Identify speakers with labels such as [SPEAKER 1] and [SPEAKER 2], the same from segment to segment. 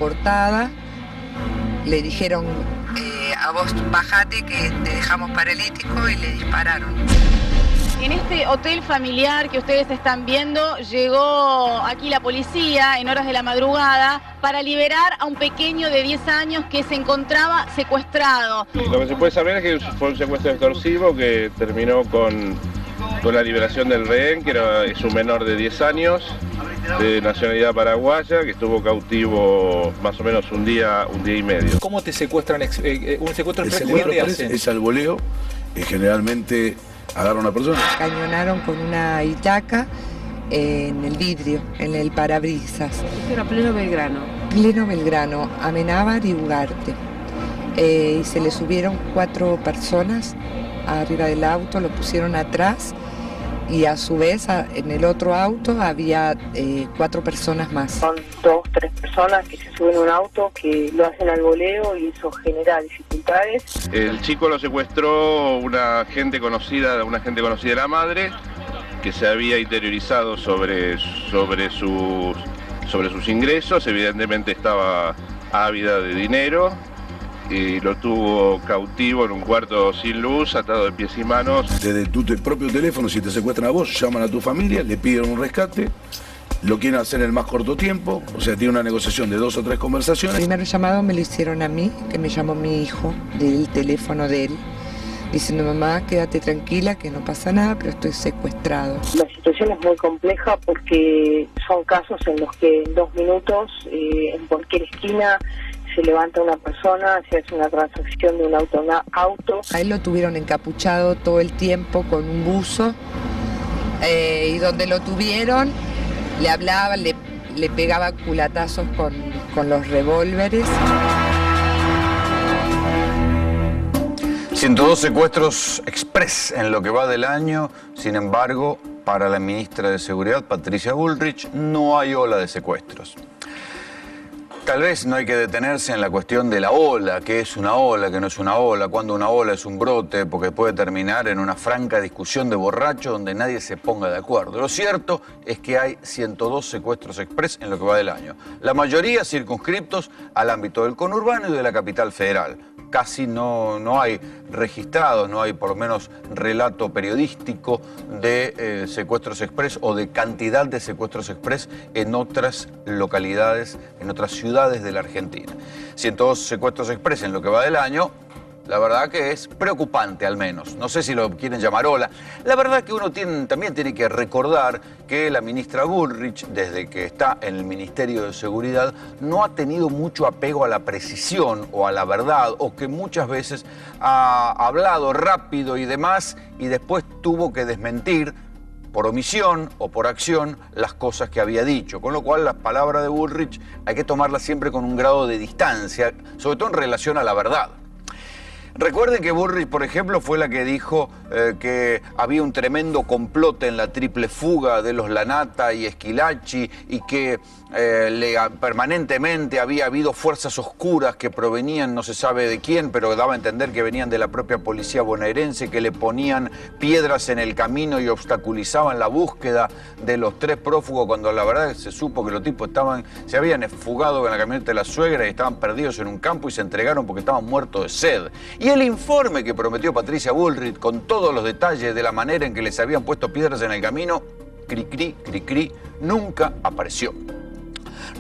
[SPEAKER 1] cortada. Le dijeron, a vos bajate que te dejamos paralítico, y le dispararon.
[SPEAKER 2] En este hotel familiar que ustedes están viendo, llegó aquí la policía en horas de la madrugada para liberar a un pequeño de 10 años que se encontraba secuestrado.
[SPEAKER 3] Lo que se puede saber es que fue un secuestro extorsivo que terminó con la liberación del rehén, que es un menor de 10 años, de nacionalidad paraguaya, que estuvo cautivo más o menos un día y medio.
[SPEAKER 4] ¿Cómo te secuestran? ¿Un secuestro express qué hacen?
[SPEAKER 5] Es al voleo, y generalmente agarra a una persona.
[SPEAKER 1] Cañonaron con una itaca en el vidrio, en el parabrisas.
[SPEAKER 6] Esto era pleno Belgrano.
[SPEAKER 1] Pleno Belgrano, Amenábar y Ugarte. Y se le subieron 4 personas arriba del auto, lo pusieron atrás, y a su vez en el otro auto había 4 personas más.
[SPEAKER 7] Son 2, 3 personas que se suben a un auto, que lo hacen al voleo, y eso genera dificultades.
[SPEAKER 3] El chico lo secuestró una gente conocida de la madre, que se había interiorizado sobre sus ingresos. Evidentemente estaba ávida de dinero, y lo tuvo cautivo en un cuarto sin luz, atado de pies y manos.
[SPEAKER 5] Desde tu propio teléfono, si te secuestran a vos, llaman a tu familia, le piden un rescate, lo quieren hacer en el más corto tiempo, o sea, tiene una negociación de 2 o 3 conversaciones.
[SPEAKER 1] El primer llamado me lo hicieron a mí, que me llamó mi hijo, del teléfono de él, diciendo: mamá, quédate tranquila, que no pasa nada, pero estoy secuestrado.
[SPEAKER 7] La situación es muy compleja porque son casos en los que en 2 minutos, en cualquier esquina, se levanta una persona, se hace una transacción de un auto a auto.
[SPEAKER 1] A él lo tuvieron encapuchado todo el tiempo con un buzo, y donde lo tuvieron le hablaban, le pegaban culatazos con los revólveres.
[SPEAKER 8] 102 secuestros express en lo que va del año. Sin embargo, para la ministra de Seguridad, Patricia Bullrich, no hay ola de secuestros. Tal vez no hay que detenerse en la cuestión de la ola, qué es una ola, qué no es una ola, cuándo una ola es un brote, porque puede terminar en una franca discusión de borrachos donde nadie se ponga de acuerdo. Lo cierto es que hay 102 secuestros express en lo que va del año, la mayoría circunscriptos al ámbito del conurbano y de la capital federal. Casi no hay registrados, no hay por lo menos relato periodístico de secuestros express o de cantidad de secuestros express en otras localidades, en otras ciudades de la Argentina. 102 secuestros express en lo que va del año. La verdad que es preocupante, al menos. No sé si lo quieren llamar ola. La verdad que uno también tiene que recordar que la ministra Bullrich, desde que está en el Ministerio de Seguridad, no ha tenido mucho apego a la precisión o a la verdad, o que muchas veces ha hablado rápido y demás, y después tuvo que desmentir por omisión o por acción las cosas que había dicho. Con lo cual, las palabras de Bullrich hay que tomarlas siempre con un grado de distancia, sobre todo en relación a la verdad. Recuerden que Bullrich, por ejemplo, fue la que dijo que había un tremendo complot en la triple fuga de los Lanata y Esquilachi, y que permanentemente había habido fuerzas oscuras que provenían no se sabe de quién, pero daba a entender que venían de la propia policía bonaerense, que le ponían piedras en el camino y obstaculizaban la búsqueda de los 3 prófugos, cuando la verdad se supo que los tipos se habían fugado en la camioneta de la suegra y estaban perdidos en un campo y se entregaron porque estaban muertos de sed. Y el informe que prometió Patricia Bullrich, con todos los detalles de la manera en que les habían puesto piedras en el camino, cri, nunca apareció.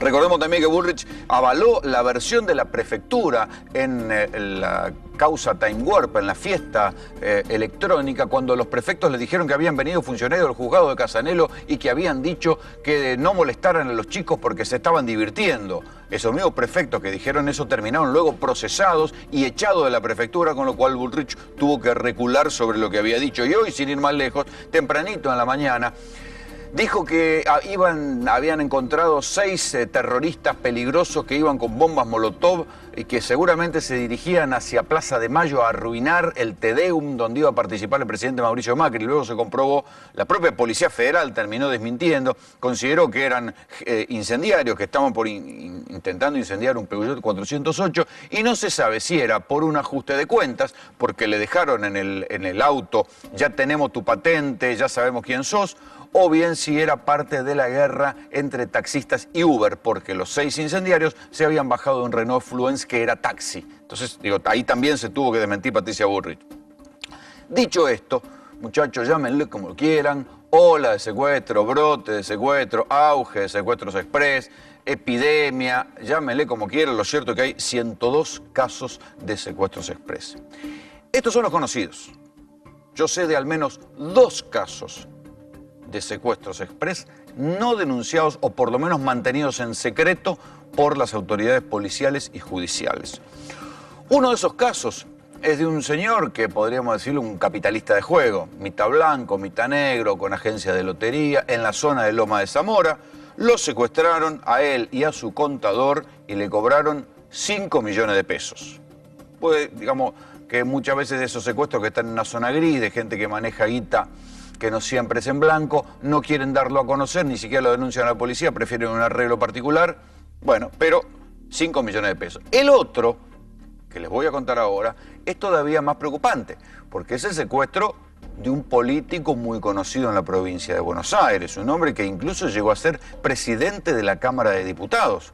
[SPEAKER 8] Recordemos también que Bullrich avaló la versión de la prefectura en la causa Time Warp, en la fiesta electrónica, cuando los prefectos le dijeron que habían venido funcionarios del juzgado de Casanelo y que habían dicho que no molestaran a los chicos porque se estaban divirtiendo. Esos mismos prefectos que dijeron eso terminaron luego procesados y echados de la prefectura, con lo cual Bullrich tuvo que recular sobre lo que había dicho. Y hoy, sin ir más lejos, tempranito en la mañana, dijo que habían encontrado 6 terroristas peligrosos que iban con bombas Molotov y que seguramente se dirigían hacia Plaza de Mayo a arruinar el Te Deum donde iba a participar el presidente Mauricio Macri. Luego se comprobó, la propia Policía Federal terminó desmintiendo, consideró que eran incendiarios, que estaban intentando incendiar un Peugeot 408, y no se sabe si era por un ajuste de cuentas, porque le dejaron en el auto: ya tenemos tu patente, ya sabemos quién sos, o bien si era parte de la guerra entre taxistas y Uber, porque los 6 incendiarios se habían bajado de un Renault Fluence que era taxi. Entonces, digo, ahí también se tuvo que desmentir Patricia Bullrich. Dicho esto, muchachos, llámenle como quieran, ola de secuestro, brote de secuestro, auge de secuestros express, epidemia, llámenle como quieran, lo cierto es que hay 102 casos de secuestros express. Estos son los conocidos. Yo sé de al menos 2 casos de secuestros express no denunciados o por lo menos mantenidos en secreto por las autoridades policiales y judiciales. Uno de esos casos es de un señor que podríamos decirle un capitalista de juego, mitad blanco, mitad negro, con agencia de lotería, en la zona de Loma de Zamora. Lo secuestraron a él y a su contador y le cobraron 5 millones de pesos. Pues, digamos que muchas veces de esos secuestros que están en una zona gris, de gente que maneja guita que no siempre es en blanco, no quieren darlo a conocer, ni siquiera lo denuncian a la policía, prefieren un arreglo particular. Bueno, pero 5 millones de pesos. El otro, que les voy a contar ahora, es todavía más preocupante, porque es el secuestro de un político muy conocido en la provincia de Buenos Aires, un hombre que incluso llegó a ser presidente de la Cámara de Diputados.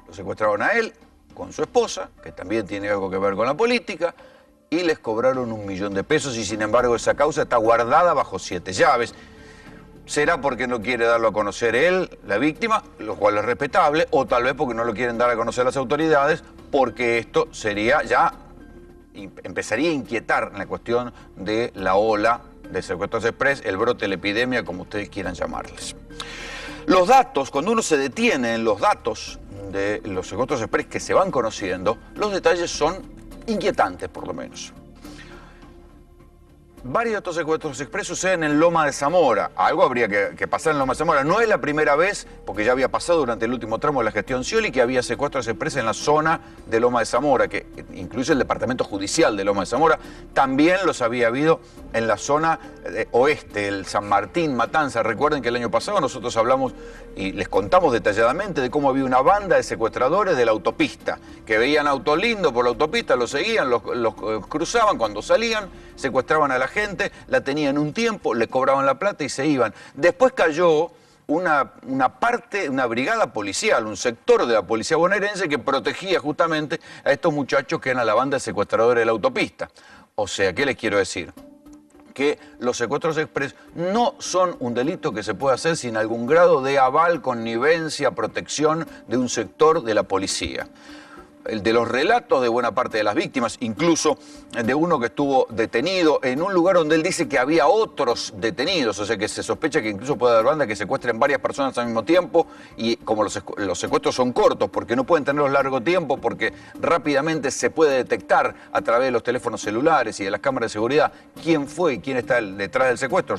[SPEAKER 8] Lo secuestraron a él con su esposa, que también tiene algo que ver con la política, y les cobraron 1 millón de pesos y sin embargo esa causa está guardada bajo 7 llaves. Será porque no quiere darlo a conocer él, la víctima, lo cual es respetable, o tal vez porque no lo quieren dar a conocer las autoridades, porque esto sería ya, empezaría a inquietar en la cuestión de la ola de secuestros express, el brote, la epidemia, como ustedes quieran llamarles. Los datos, cuando uno se detiene en los datos de los secuestros express que se van conociendo, los detalles son inquietantes por lo menos. Varios de estos secuestros express suceden en Loma de Zamora. Algo habría que pasar en Loma de Zamora. No es la primera vez, porque ya había pasado durante el último tramo de la gestión Scioli, que había secuestros express en la zona de Loma de Zamora, que incluye el departamento judicial de Loma de Zamora. También los había habido en la zona oeste, el San Martín, Matanza. Recuerden que el año pasado nosotros hablamos y les contamos detalladamente de cómo había una banda de secuestradores de la autopista, que veían autos lindos por la autopista, los seguían, los cruzaban, cuando salían, secuestraban a la gente, la tenían un tiempo, le cobraban la plata y se iban. Después cayó una parte, una brigada policial, un sector de la policía bonaerense que protegía justamente a estos muchachos que eran la banda de secuestradores de la autopista. O sea, ¿qué les quiero decir? Que los secuestros express no son un delito que se puede hacer sin algún grado de aval, connivencia, protección de un sector de la policía. El de los relatos de buena parte de las víctimas, incluso de uno que estuvo detenido en un lugar donde él dice que había otros detenidos, o sea que se sospecha que incluso puede haber bandas que secuestren varias personas al mismo tiempo, y como los secuestros son cortos, porque no pueden tenerlos largo tiempo, porque rápidamente se puede detectar a través de los teléfonos celulares y de las cámaras de seguridad quién fue y quién está detrás del secuestro,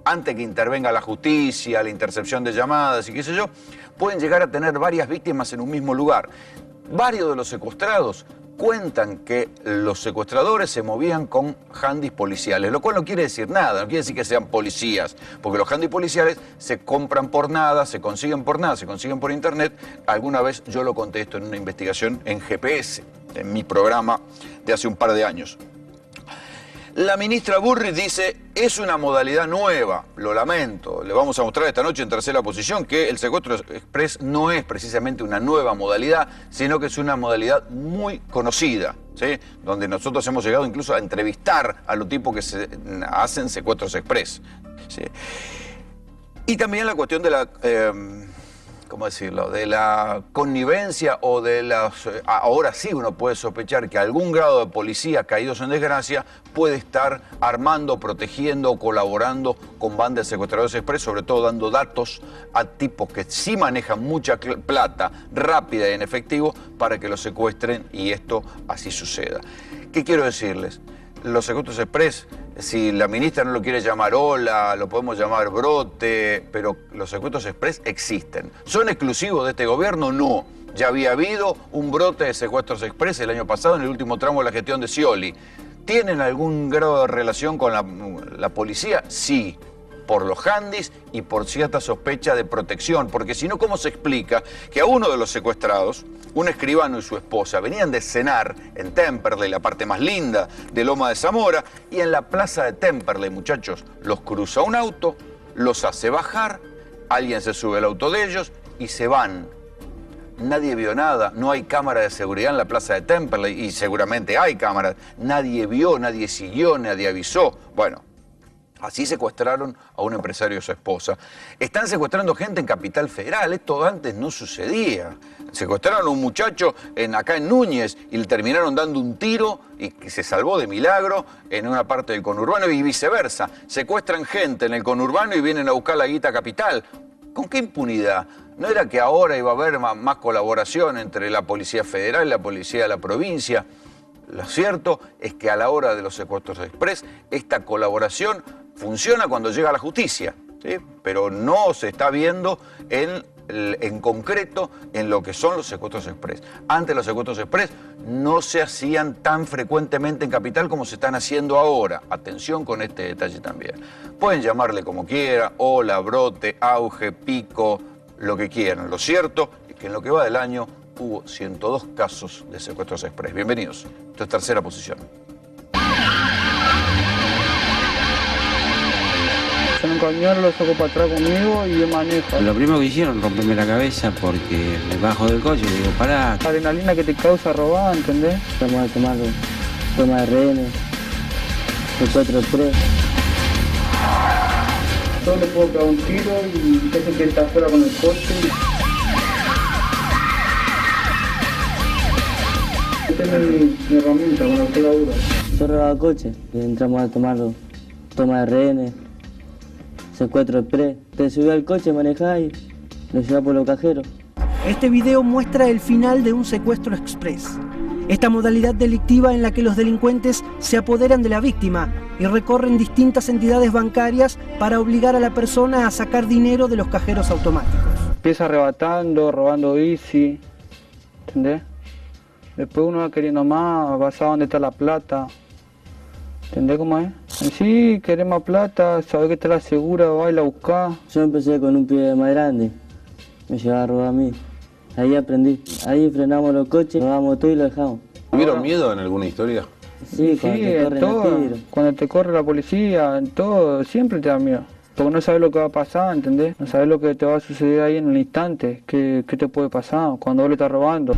[SPEAKER 8] antes que intervenga la justicia, la intercepción de llamadas y qué sé yo, pueden llegar a tener varias víctimas en un mismo lugar. Varios de los secuestrados cuentan que los secuestradores se movían con handys policiales, lo cual no quiere decir nada, no quiere decir que sean policías, porque los handys policiales se compran por nada, se consiguen por nada, se consiguen por internet. Alguna vez yo lo conté esto en una investigación en GPS, en mi programa de hace un par de años. La ministra Bullrich dice, es una modalidad nueva, lo lamento. Le vamos a mostrar esta noche en Tercera Posición que el secuestro express no es precisamente una nueva modalidad, sino que es una modalidad muy conocida, ¿sí? Donde nosotros hemos llegado incluso a entrevistar a los tipos que se hacen secuestros express, ¿sí? Y también la cuestión de la... ¿cómo decirlo?, de la connivencia o de las... Ahora sí uno puede sospechar que algún grado de policía caídos en desgracia puede estar armando, protegiendo o colaborando con bandas de secuestradores express, sobre todo dando datos a tipos que sí manejan mucha plata rápida y en efectivo para que los secuestren y esto así suceda. ¿Qué quiero decirles? Los secuestros express, si la ministra no lo quiere llamar ola, lo podemos llamar brote, pero los secuestros express existen. ¿Son exclusivos de este gobierno? No. Ya había habido un brote de secuestros express el año pasado en el último tramo de la gestión de Scioli. ¿Tienen algún grado de relación con la policía? Sí. Por los handys y por cierta sospecha de protección, porque si no, ¿cómo se explica que a uno de los secuestrados, un escribano y su esposa, venían de cenar en Temperley, la parte más linda de Loma de Zamora, y en la plaza de Temperley, muchachos, los cruza un auto, los hace bajar, alguien se sube al auto de ellos y se van. Nadie vio nada, no hay cámara de seguridad en la plaza de Temperley y seguramente hay cámaras. Nadie vio, nadie siguió, nadie avisó. Bueno, así secuestraron a un empresario y a su esposa. Están secuestrando gente en Capital Federal, esto antes no sucedía. Secuestraron a un muchacho acá en Núñez y le terminaron dando un tiro y se salvó de milagro en una parte del conurbano y viceversa. Secuestran gente en el conurbano y vienen a buscar la guita a Capital. ¿Con qué impunidad? ¿No era que ahora iba a haber más colaboración entre la Policía Federal y la Policía de la provincia? Lo cierto es que a la hora de los secuestros express, esta colaboración funciona cuando llega a la justicia, ¿sí? Pero no se está viendo en concreto en lo que son los secuestros express. Antes los secuestros express no se hacían tan frecuentemente en Capital como se están haciendo ahora. Atención con este detalle también. Pueden llamarle como quiera, ola, brote, auge, pico, lo que quieran. Lo cierto es que en lo que va del año hubo 102 casos de secuestros express. Bienvenidos. Esto es Tercera Posición.
[SPEAKER 6] Un cañón lo saco para atrás conmigo y yo manejo.
[SPEAKER 9] Lo primero que hicieron, romperme la cabeza porque me bajo del coche y digo, pará.
[SPEAKER 6] La adrenalina que te causa robar, ¿entendés?
[SPEAKER 10] Estamos a tomar toma de rehenes, secuestro express.
[SPEAKER 6] Yo le puedo pegar un tiro y ese que está afuera con el coche. Esta es mi herramienta con la que laburo.
[SPEAKER 10] Yo robaba coche y entramos a tomar toma de rehenes, secuestro express. Te subí al coche, manejás y lo llevás por los cajeros.
[SPEAKER 11] Este video muestra el final de un secuestro express. Esta modalidad delictiva en la que los delincuentes se apoderan de la víctima y recorren distintas entidades bancarias para obligar a la persona a sacar dinero de los cajeros automáticos.
[SPEAKER 6] Empieza arrebatando, robando bici, ¿entendés? Después uno va queriendo más, va a saber dónde está la plata. ¿Entendés cómo es? Sí, querés más plata, sabés que te la segura, va y la buscás.
[SPEAKER 10] Yo empecé con un pie más grande, me llevaba a robar a mí. Ahí aprendí. Ahí frenamos los coches, robamos todo y lo dejamos.
[SPEAKER 12] ¿Tuvieron miedo en alguna historia?
[SPEAKER 10] Sí, cuando te corren
[SPEAKER 6] todo.
[SPEAKER 10] el tiro.
[SPEAKER 6] Cuando te corre la policía, en todo, siempre te da miedo. Porque no sabes lo que va a pasar, ¿entendés? No sabes lo que te va a suceder ahí en el instante. ¿Qué te puede pasar cuando vos le estás robando?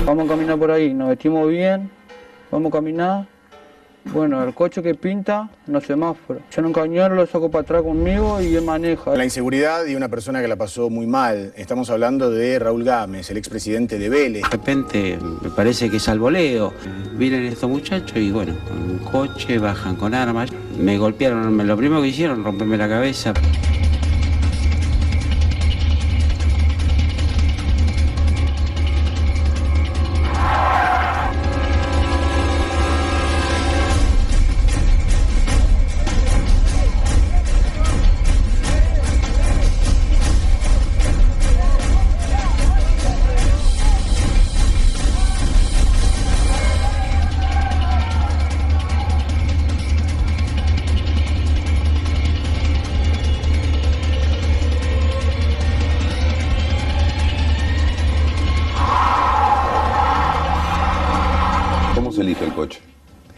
[SPEAKER 6] Vamos a caminar por ahí, nos vestimos bien, vamos a caminar. Bueno, el coche que pinta, los semáforos. Yo en un cañón lo saco para atrás conmigo y él maneja.
[SPEAKER 13] La inseguridad y una persona que la pasó muy mal. Estamos hablando de Raúl Gámez, el expresidente de Vélez.
[SPEAKER 9] De repente me parece que es al voleo. Vienen estos muchachos y bueno, con un coche, bajan con armas. Me golpearon, lo primero que hicieron, romperme la cabeza.
[SPEAKER 12] ¿Cómo se elige el coche?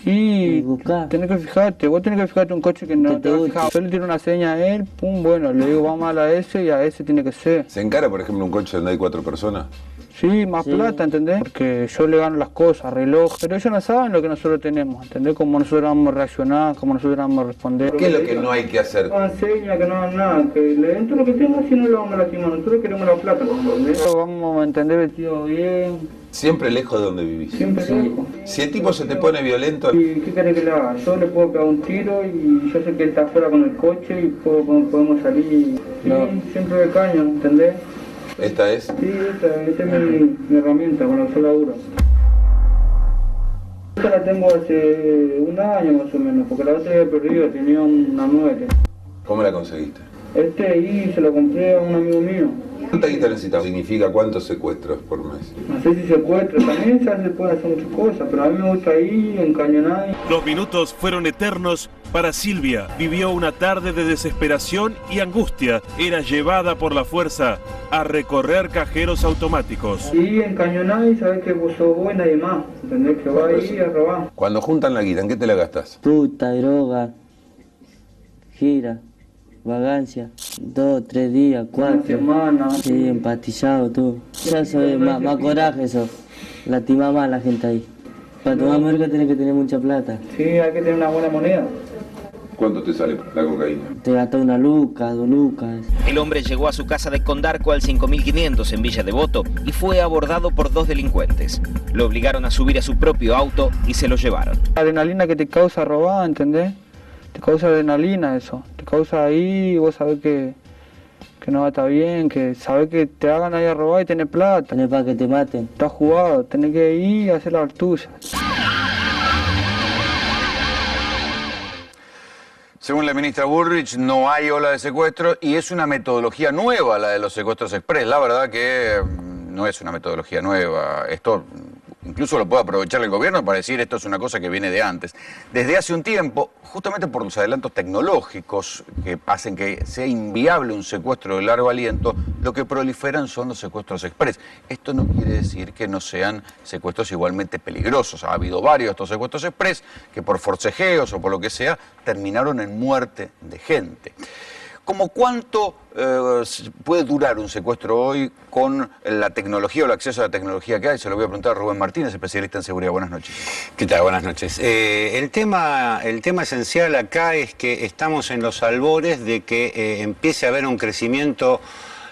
[SPEAKER 6] Y tenés que fijarte, vos tenés que fijarte un coche que no te va a fijar. Yo le tiro una seña a él, pum, bueno, le digo vamos a la S y a ese tiene que ser.
[SPEAKER 12] ¿Se encara, por ejemplo, un coche donde hay 4 personas?
[SPEAKER 6] Sí, más plata, ¿entendés? Porque yo le gano las cosas, reloj, pero ellos no saben lo que nosotros tenemos, ¿entendés? Cómo nosotros vamos a reaccionar, cómo nosotros vamos a responder.
[SPEAKER 12] ¿Qué es lo que no hay que hacer?
[SPEAKER 6] No enseña, que no hagan nada, que le den todo lo que tenga, si no lo vamos a lastimar. Nosotros queremos la plata, ¿entendés? Vamos a entender vestido bien.
[SPEAKER 12] Siempre lejos de donde vivís.
[SPEAKER 6] Siempre lejos.
[SPEAKER 12] Si el tipo se te pone violento...
[SPEAKER 6] ¿Y qué querés que le haga? Yo le puedo pegar un tiro y yo sé que él está afuera con el coche y podemos salir. Sí, siempre de caño, ¿entendés?
[SPEAKER 12] ¿Esta es?
[SPEAKER 6] Sí, esta es mi herramienta con la que yo laburo. Esta la tengo hace un año más o menos, porque la otra había perdido, tenía una 9.
[SPEAKER 12] ¿Cómo la conseguiste?
[SPEAKER 6] Ahí se lo compré a un amigo mío.
[SPEAKER 12] ¿Cuánta guita necesitas? ¿Significa cuántos secuestros por mes?
[SPEAKER 6] No sé si secuestro, también ya se puede hacer muchas cosas, pero a mí me gusta ahí, encañonar.
[SPEAKER 14] Los minutos fueron eternos para Silvia. Vivió una tarde de desesperación y angustia. Era llevada por la fuerza a recorrer cajeros automáticos.
[SPEAKER 6] Sí, encañonar y sabés que vos sos vos y nadie más. ¿Entendés? Que va ahí a robar.
[SPEAKER 12] Cuando juntan la guita, ¿en qué te la gastas?
[SPEAKER 10] Puta, droga, gira, vagancia, 2, 3 días, 4.
[SPEAKER 6] Una semana.
[SPEAKER 10] Sí, empatillado todo. Ya soy más coraje eso. Lastima más a la gente ahí. Para tomar merca tenés que tener mucha plata.
[SPEAKER 6] Sí, hay que tener una buena moneda.
[SPEAKER 12] ¿Cuánto te sale la cocaína?
[SPEAKER 10] Te gasta 1 luca, 2 lucas.
[SPEAKER 15] El hombre llegó a su casa de Condarco al 5500 en Villa Devoto y fue abordado por 2 delincuentes. Lo obligaron a subir a su propio auto y se lo llevaron.
[SPEAKER 6] La adrenalina que te causa robar, ¿entendés? Te causa adrenalina eso. Te causa ahí y vos sabés que no va a estar bien, que sabés que te hagan ahí a robar y tenés plata.
[SPEAKER 10] Tenés para que te maten.
[SPEAKER 6] Estás jugado, tenés que ir a hacer las tuyas.
[SPEAKER 8] Según la ministra Bullrich, no hay ola de secuestro y es una metodología nueva la de los secuestros express. La verdad que no es una metodología nueva. Esto incluso lo puede aprovechar el gobierno para decir esto es una cosa que viene de antes. Desde hace un tiempo, justamente por los adelantos tecnológicos que hacen que sea inviable un secuestro de largo aliento, lo que proliferan son los secuestros express. Esto no quiere decir que no sean secuestros igualmente peligrosos. Ha habido varios de estos secuestros express que por forcejeos o por lo que sea terminaron en muerte de gente. ¿Cómo cuánto puede durar un secuestro hoy con la tecnología o el acceso a la tecnología que hay? Se lo voy a preguntar a Rubén Martínez, especialista en seguridad. Buenas noches.
[SPEAKER 16] ¿Qué tal? Buenas noches. El tema esencial acá es que estamos en los albores de que empiece a haber un crecimiento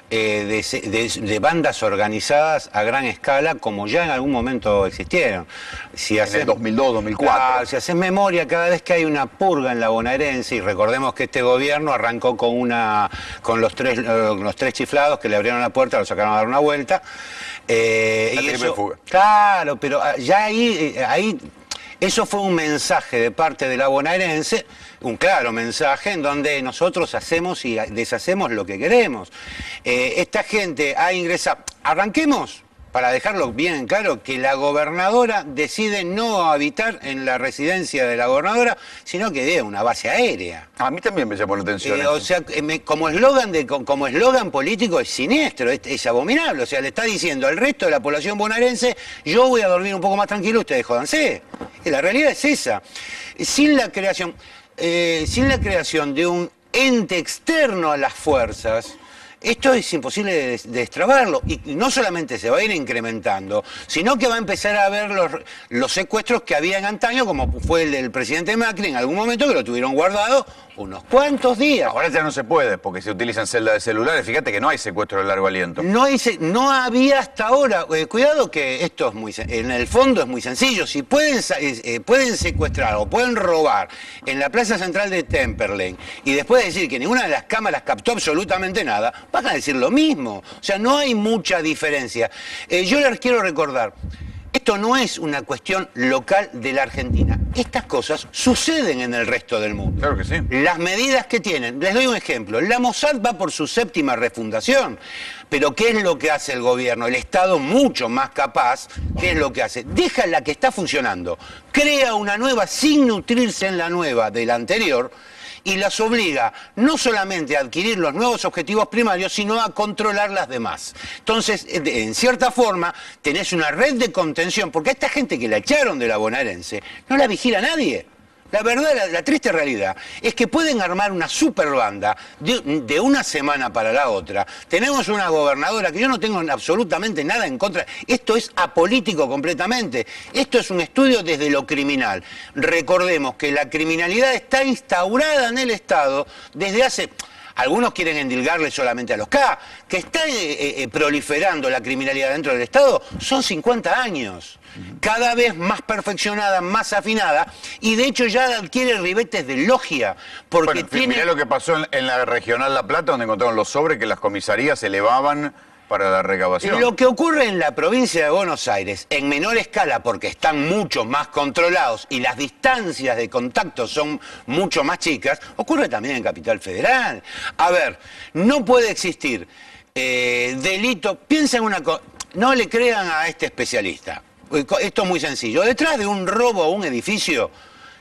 [SPEAKER 16] de bandas organizadas a gran escala, como ya en algún momento existieron. Si
[SPEAKER 8] en el 2002, 2004.
[SPEAKER 16] Claro, si haces memoria, cada vez que hay una purga en la bonaerense, y recordemos que este gobierno arrancó con los tres chiflados que le abrieron la puerta, lo sacaron a dar una vuelta. Y eso, claro, pero ya ahí eso fue un mensaje de parte de la bonaerense, un claro mensaje en donde nosotros hacemos y deshacemos lo que queremos. Esta gente ha ingresado. Arranquemos, para dejarlo bien claro, que la gobernadora decide no habitar en la residencia de la gobernadora, sino que dé una base aérea.
[SPEAKER 8] A mí también me llamó la atención.
[SPEAKER 16] O sea, como eslogan político es siniestro, es abominable. O sea, le está diciendo al resto de la población bonaerense, yo voy a dormir un poco más tranquilo, ustedes jódanse. Y la realidad es esa. Sin la creación de un ente externo a las fuerzas, esto es imposible de destrabarlo, y no solamente se va a ir incrementando, sino que va a empezar a haber los secuestros que había en antaño, como fue el del presidente Macri en algún momento, que lo tuvieron guardado unos cuantos días.
[SPEAKER 8] Ahora ya no se puede, porque se utilizan celdas de celulares. Fíjate que no hay secuestro de largo aliento.
[SPEAKER 16] No había hasta ahora. Cuidado que esto en el fondo es muy sencillo. Si pueden secuestrar o pueden robar en la plaza central de Temperley y después decir que ninguna de las cámaras captó absolutamente nada, van a decir lo mismo. O sea, no hay mucha diferencia. Yo les quiero recordar, esto no es una cuestión local de la Argentina. Estas cosas suceden en el resto del mundo.
[SPEAKER 8] Claro que sí.
[SPEAKER 16] Las medidas que tienen, les doy un ejemplo. La Mossad va por su 7ª refundación. Pero ¿qué es lo que hace el gobierno? El Estado mucho más capaz, ¿qué es lo que hace? Deja la que está funcionando, crea una nueva sin nutrirse en la nueva de la anterior, y las obliga no solamente a adquirir los nuevos objetivos primarios, sino a controlar las demás. Entonces, en cierta forma, tenés una red de contención, porque a esta gente que la echaron de la bonaerense no la vigila nadie. La verdad, la triste realidad es que pueden armar una super banda de una semana para la otra. Tenemos una gobernadora que yo no tengo absolutamente nada en contra. Esto es apolítico completamente. Esto es un estudio desde lo criminal. Recordemos que la criminalidad está instaurada en el Estado desde hace... Algunos quieren endilgarle solamente a los K. Que está proliferando la criminalidad dentro del Estado son 50 años. Cada vez más perfeccionada, más afinada, y de hecho ya adquiere ribetes de logia. Porque
[SPEAKER 8] mirá lo que pasó en la regional La Plata, donde encontraron los sobres que las comisarías se elevaban para la recaudación.
[SPEAKER 16] Lo que ocurre en la provincia de Buenos Aires, en menor escala, porque están mucho más controlados y las distancias de contacto son mucho más chicas, ocurre también en Capital Federal. A ver, no puede existir delito. Piensa en una cosa, no le crean a este especialista. Esto es muy sencillo. Detrás de un robo a un edificio,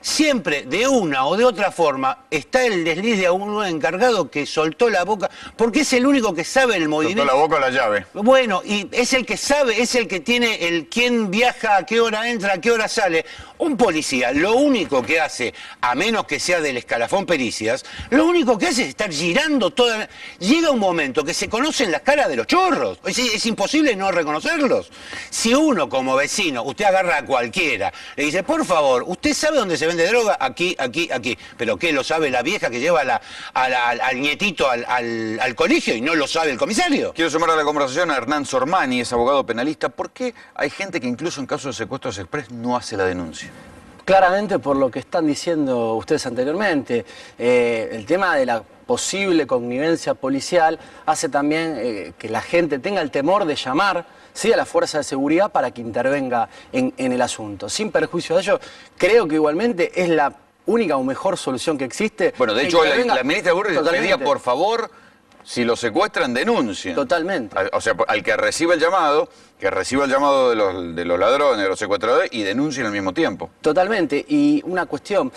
[SPEAKER 16] siempre de una o de otra forma está el desliz de un encargado que soltó la boca, porque es el único que sabe el movimiento.
[SPEAKER 8] Soltó la boca o la llave.
[SPEAKER 16] Bueno, y es el que sabe, es el que tiene el quién viaja, a qué hora entra, a qué hora sale. Un policía, lo único que hace, a menos que sea del escalafón pericias, lo único que hace es estar girando toda... Llega un momento que se conocen las caras de los chorros. Es imposible no reconocerlos. Si uno como vecino, usted agarra a cualquiera, le dice, por favor, ¿usted sabe dónde se vende droga? Aquí, aquí, aquí. ¿Pero qué lo sabe la vieja que lleva al nietito al colegio y no lo sabe el comisario?
[SPEAKER 8] Quiero sumar a la conversación a Hernán Sormani, es abogado penalista. ¿Por qué hay gente que incluso en casos de secuestros express no hace la denuncia?
[SPEAKER 17] Claramente por lo que están diciendo ustedes anteriormente, el tema de la posible connivencia policial hace también que la gente tenga el temor de llamar, ¿sí?, a la fuerza de seguridad para que intervenga en el asunto. Sin perjuicio de ello, creo que igualmente es la única o mejor solución que existe.
[SPEAKER 8] Bueno, de hecho, la ministra Burri pedía, por favor, si lo secuestran, denuncien.
[SPEAKER 17] Totalmente.
[SPEAKER 8] O sea, al que reciba el llamado, de los ladrones, de los secuestradores, y denuncien al mismo tiempo.
[SPEAKER 17] Totalmente. Y una cuestión,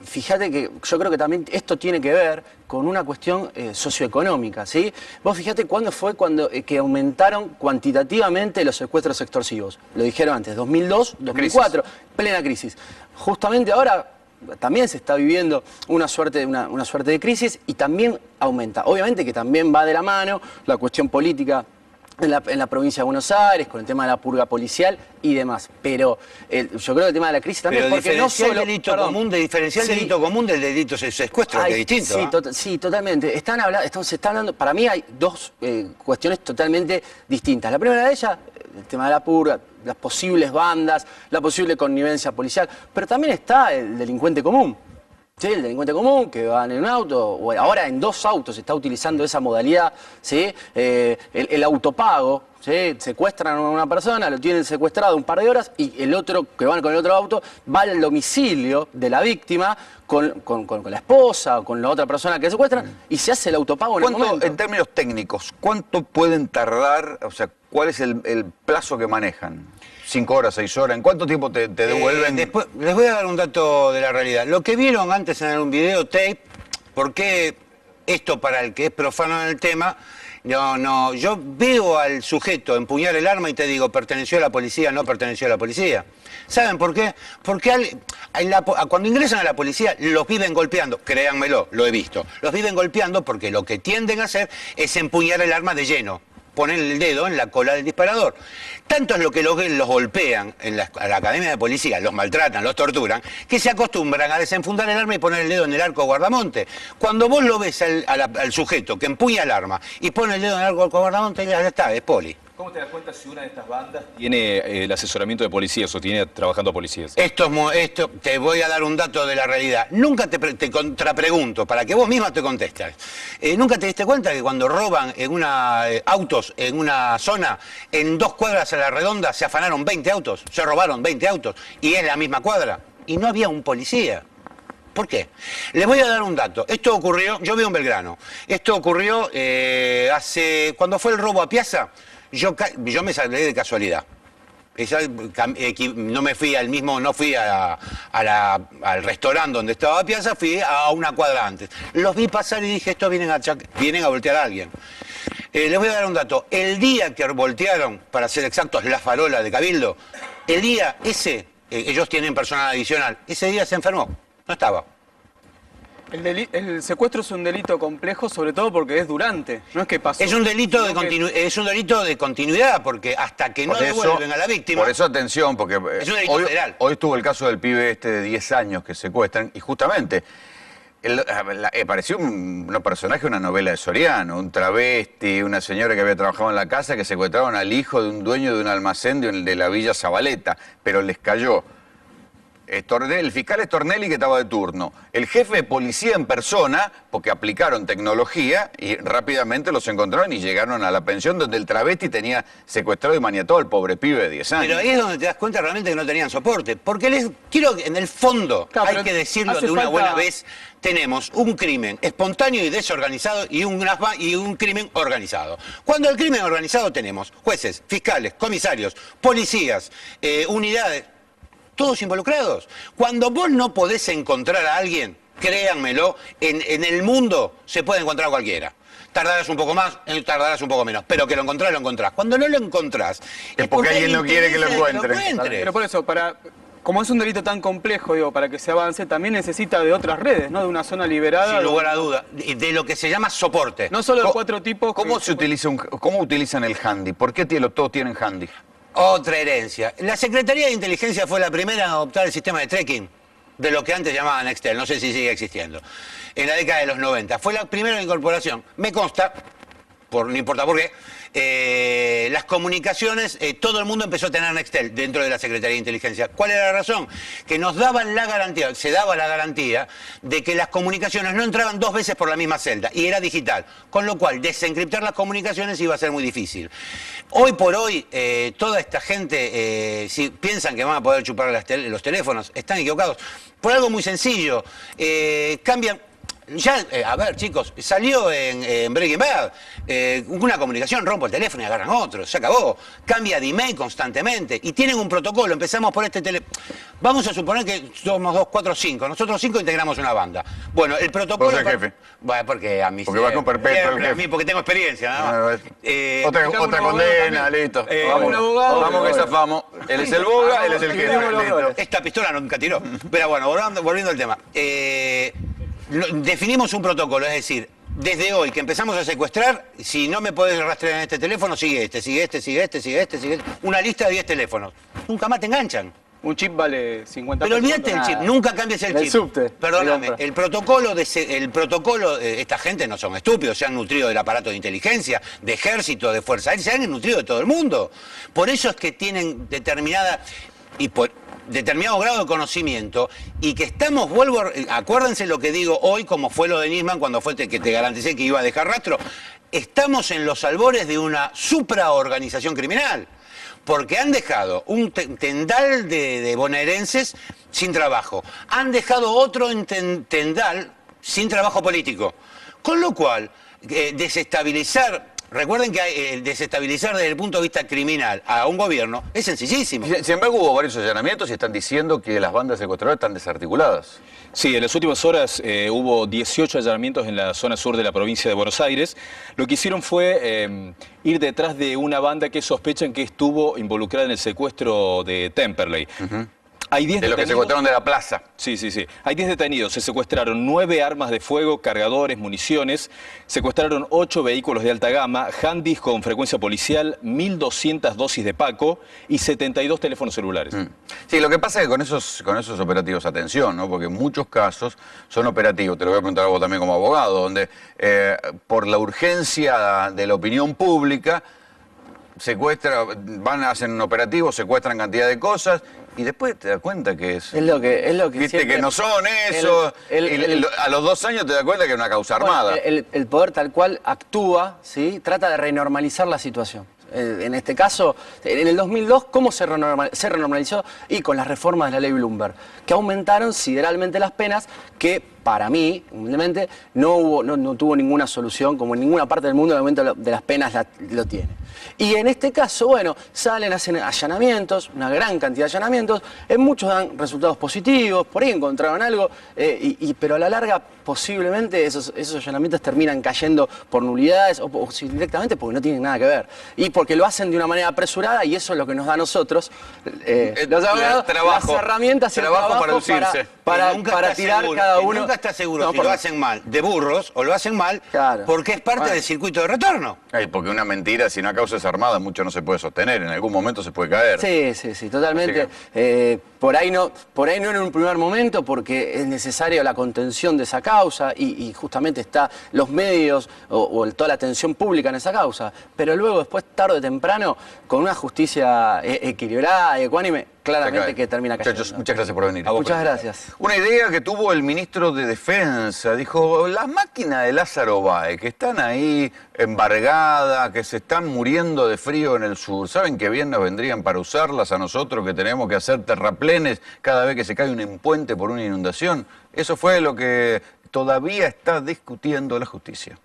[SPEAKER 17] fíjate que yo creo que también esto tiene que ver con una cuestión socioeconómica, ¿sí? Vos fíjate cuándo fue que aumentaron cuantitativamente los secuestros extorsivos. Lo dijeron antes, 2002, 2004, plena crisis. Justamente ahora... también se está viviendo una suerte de crisis y también aumenta. Obviamente que también va de la mano la cuestión política en la provincia de Buenos Aires, con el tema de la purga policial y demás. Pero yo creo que el tema de la crisis también...
[SPEAKER 16] Pero
[SPEAKER 17] porque no solo,
[SPEAKER 16] diferenciar el delito común del delito secuestro, que es distinto.
[SPEAKER 17] Sí, totalmente. Se está hablando, para mí hay dos cuestiones totalmente distintas. La primera de ellas, el tema de la purga, las posibles bandas, la posible connivencia policial, pero también está el delincuente común. ¿Sí? El delincuente común que va en un auto, o ahora en 2 autos se está utilizando esa modalidad, ¿sí? El autopago, ¿sí? Secuestran a una persona, lo tienen secuestrado un par de horas y el otro, que van con el otro auto, va al domicilio de la víctima con la esposa o con la otra persona que secuestran y se hace el autopago en el momento.
[SPEAKER 8] En términos técnicos, ¿cuánto pueden tardar? O sea, ¿cuál es el plazo que manejan? 5 horas, 6 horas, ¿en cuánto tiempo te devuelven?
[SPEAKER 16] Después, les voy a dar un dato de la realidad. Lo que vieron antes en un videotape, porque esto para el que es profano en el tema, yo veo al sujeto empuñar el arma y te digo, ¿perteneció a la policía? No perteneció a la policía. ¿Saben por qué? Porque cuando ingresan a la policía los viven golpeando, créanmelo, lo he visto. Los viven golpeando porque lo que tienden a hacer es empuñar el arma de lleno. Poner el dedo en la cola del disparador. Tanto es lo que los golpean a la academia de policía, los maltratan, los torturan, que se acostumbran a desenfundar el arma y poner el dedo en el arco guardamonte. Cuando vos lo ves al sujeto que empuña el arma y pone el dedo en el arco guardamonte, ya está, es poli.
[SPEAKER 4] ¿Cómo te das cuenta si una de estas bandas tiene el asesoramiento de policías o tiene trabajando policías?
[SPEAKER 16] Esto te voy a dar un dato de la realidad. Nunca te contrapregunto, para que vos misma te contestes. ¿Nunca te diste cuenta que cuando roban autos en una zona, en 2 cuadras a la redonda se afanaron 20 autos? Se robaron 20 autos y es la misma cuadra. Y no había un policía. ¿Por qué? Les voy a dar un dato. Esto ocurrió, yo vivo en Belgrano. Esto ocurrió cuando fue el robo a Piazza. Yo me salvé de casualidad. No me fui no fui al restaurante donde estaba Piazza, fui a una cuadra antes. Los vi pasar y dije, estos vienen a voltear a alguien. Les voy a dar un dato. El día que voltearon, para ser exactos, la farola de Cabildo, el día ese, ellos tienen personal adicional, ese día se enfermó, no estaba.
[SPEAKER 6] El secuestro es un delito complejo, sobre todo porque es durante, no es que pasó.
[SPEAKER 16] Es un delito de continuidad, porque hasta que no devuelven a la víctima...
[SPEAKER 8] Por eso atención, porque
[SPEAKER 16] es un delito federal.
[SPEAKER 8] Hoy estuvo el caso del pibe este de 10 años que secuestran, y justamente pareció un personaje de una novela de Soriano, un travesti, una señora que había trabajado en la casa, que secuestraron al hijo de un dueño de un almacén de la Villa Zabaleta, pero les cayó. El fiscal es Tornelli, que estaba de turno. El jefe de policía en persona, porque aplicaron tecnología y rápidamente los encontraron y llegaron a la pensión donde el travesti tenía secuestrado y maniatado al pobre pibe de 10 años.
[SPEAKER 16] Pero ahí es donde te das cuenta realmente que no tenían soporte. Porque en el fondo, hay que decirlo de una buena vez, tenemos un crimen espontáneo y desorganizado y un crimen organizado. Cuando el crimen organizado tenemos jueces, fiscales, comisarios, policías, unidades... todos involucrados. Cuando vos no podés encontrar a alguien, créanmelo, en el mundo se puede encontrar a cualquiera. Tardarás un poco más, tardarás un poco menos, pero que lo encontrás, lo encontrás. Cuando no lo encontrás...
[SPEAKER 8] Es porque alguien no quiere que lo encuentre.
[SPEAKER 6] Pero por eso, como es un delito tan complejo, digo, para que se avance, también necesita de otras redes, ¿no? De una zona liberada.
[SPEAKER 16] Sin lugar a duda. De lo que se llama soporte.
[SPEAKER 6] No solo de 4 tipos...
[SPEAKER 8] ¿Cómo utilizan el handy? ¿Por qué todos tienen handy?
[SPEAKER 16] Otra herencia. La Secretaría de Inteligencia fue la primera en adoptar el sistema de tracking de lo que antes llamaban Nextel, no sé si sigue existiendo, en la década de los 90. Fue la primera incorporación. Me consta, no importa por qué, las comunicaciones, todo el mundo empezó a tener Nextel dentro de la Secretaría de Inteligencia. ¿Cuál era la razón? Que nos daban la garantía, se daba la garantía de que las comunicaciones no entraban 2 veces por la misma celda y era digital, con lo cual desencriptar las comunicaciones iba a ser muy difícil. Hoy por hoy, toda esta gente, si piensan que van a poder chupar los teléfonos, están equivocados. Por algo muy sencillo, cambian... Ya, a ver, chicos, salió en Breaking Bad una comunicación, rompo el teléfono y agarran otro, se acabó. Cambia de email constantemente y tienen un protocolo. Empezamos por este teléfono. Vamos a suponer que somos 2, 4, 5. Nosotros 5 integramos una banda. Bueno, el protocolo...
[SPEAKER 8] ¿Vos sos jefe?
[SPEAKER 16] Bueno, porque a mí...
[SPEAKER 8] Porque va con perpetuo el jefe.
[SPEAKER 16] A mí, porque tengo experiencia, ¿no?
[SPEAKER 8] Otra condena, listo. Vamos que zafamos. Él es el boga, él es el jefe.
[SPEAKER 16] Esta pistola nunca tiró. Pero bueno, volviendo al tema. Definimos un protocolo, es decir, desde hoy que empezamos a secuestrar, si no me podés rastrear en este teléfono, sigue este. Una lista de 10 teléfonos. Nunca más te enganchan.
[SPEAKER 6] Un chip vale 50
[SPEAKER 16] Pero olvídate del chip, nunca cambies el chip.
[SPEAKER 6] Subte.
[SPEAKER 16] Perdóname, el protocolo, esta gente no son estúpidos, se han nutrido del aparato de inteligencia, de ejército, de fuerza aérea, se han nutrido de todo el mundo. Por eso es que tienen determinado grado de conocimiento y que estamos, acuérdense lo que digo hoy, como fue lo de Nisman cuando fue que te garanticé que iba a dejar rastro, estamos en los albores de una supraorganización criminal, porque han dejado un tendal de bonaerenses sin trabajo, han dejado otro tendal sin trabajo político, con lo cual desestabilizar... Recuerden que desestabilizar desde el punto de vista criminal a un gobierno es sencillísimo.
[SPEAKER 8] Sin embargo, hubo varios allanamientos y están diciendo que las bandas secuestradoras están desarticuladas.
[SPEAKER 4] Sí, en las últimas horas hubo 18 allanamientos en la zona sur de la provincia de Buenos Aires. Lo que hicieron fue ir detrás de una banda que sospechan que estuvo involucrada en el secuestro de Temperley. Hay 10
[SPEAKER 8] de los que secuestraron de la plaza.
[SPEAKER 4] Sí. Hay 10 detenidos. Se secuestraron 9 armas de fuego, cargadores, municiones. Secuestraron 8 vehículos de alta gama, handys con frecuencia policial, 1.200 dosis de Paco y 72 teléfonos celulares.
[SPEAKER 8] Sí, lo que pasa es que con esos operativos, atención, ¿no? Porque en muchos casos son operativos, te lo voy a preguntar a vos también como abogado, donde por la urgencia de la opinión pública, hacen un operativo, secuestran cantidad de cosas y después te das cuenta que es
[SPEAKER 17] lo que
[SPEAKER 8] viste
[SPEAKER 17] siempre,
[SPEAKER 8] que no son eso, a los 2 años te das cuenta que es una causa armada.
[SPEAKER 17] El poder tal cual actúa, ¿sí? Trata de renormalizar la situación. En este caso, en el 2002, ¿cómo se renormalizó? Y con las reformas de la ley Bloomberg, que aumentaron sideralmente las penas que para mí, humildemente, no tuvo ninguna solución, como en ninguna parte del mundo el aumento de las penas lo tiene. Y en este caso, bueno, hacen allanamientos, una gran cantidad de allanamientos, en muchos dan resultados positivos, por ahí encontraron algo, pero a la larga posiblemente esos allanamientos terminan cayendo por nulidades o directamente porque no tienen nada que ver. Y porque lo hacen de una manera apresurada y eso es lo que nos da a nosotros, los abogados, las herramientas y el trabajo para tirar cada uno.
[SPEAKER 16] Nunca está seguro si lo hacen mal de burros o lo hacen mal porque es parte del circuito de retorno.
[SPEAKER 8] Porque una mentira, si no a causas armadas, mucho no se puede sostener. En algún momento se puede caer.
[SPEAKER 17] Sí, totalmente. Por ahí no en un primer momento porque es necesaria la contención de esa causa y justamente está los medios o toda la atención pública en esa causa. Pero luego, después, tarde o temprano, con una justicia equilibrada y ecuánime, claramente que termina cayendo.
[SPEAKER 8] Muchachos, muchas gracias por venir.
[SPEAKER 17] Muchas gracias.
[SPEAKER 8] Una idea que tuvo el ministro de Defensa, dijo, las máquinas de Lázaro Báez, que están ahí embargadas, que se están muriendo de frío en el sur, ¿saben qué bien nos vendrían para usarlas a nosotros que tenemos que hacer terraplenes cada vez que se cae un puente por una inundación? Eso fue lo que todavía está discutiendo la justicia.